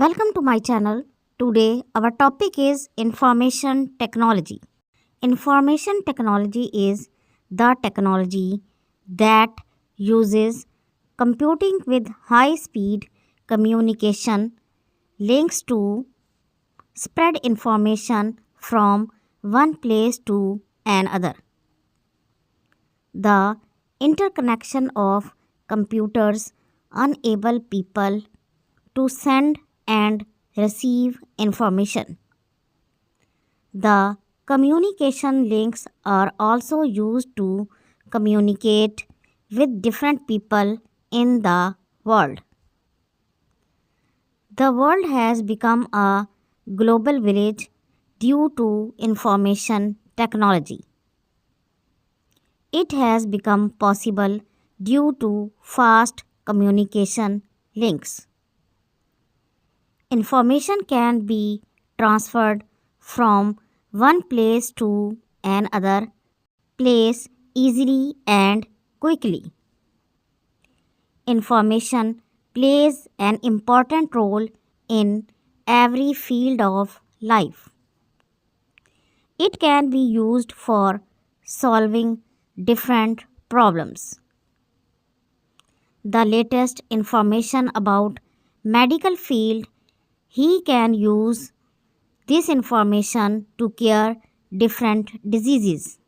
Welcome to my channel. Today our topic is information technology. Information technology is the technology that uses computing with high speed communication links to spread information from one place to another. The interconnection of computers enable people to send and receive information. The communication links are also used to communicate with different people in the world. The world has become a global village due to information technology. It has become possible due to fast communication links. Information can be transferred from one place to another place easily and quickly. Information plays an important role in every field of life. It can be used for solving different problems. The latest information about medical field, he can use this information to cure different diseases.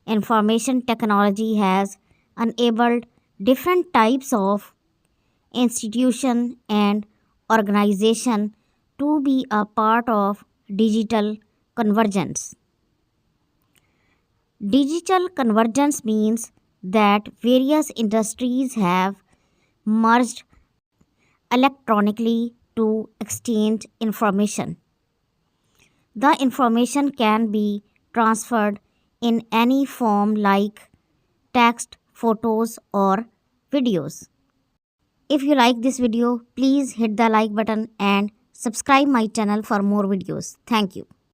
Information technology has enabled different types of institution and organization to be a part of digital convergence. Digital convergence means that various industries have merged electronically to exchange information. The information can be transferred in any form like text, photos, or videos. If you like this video, please hit the like button and subscribe my channel for more videos. Thank you.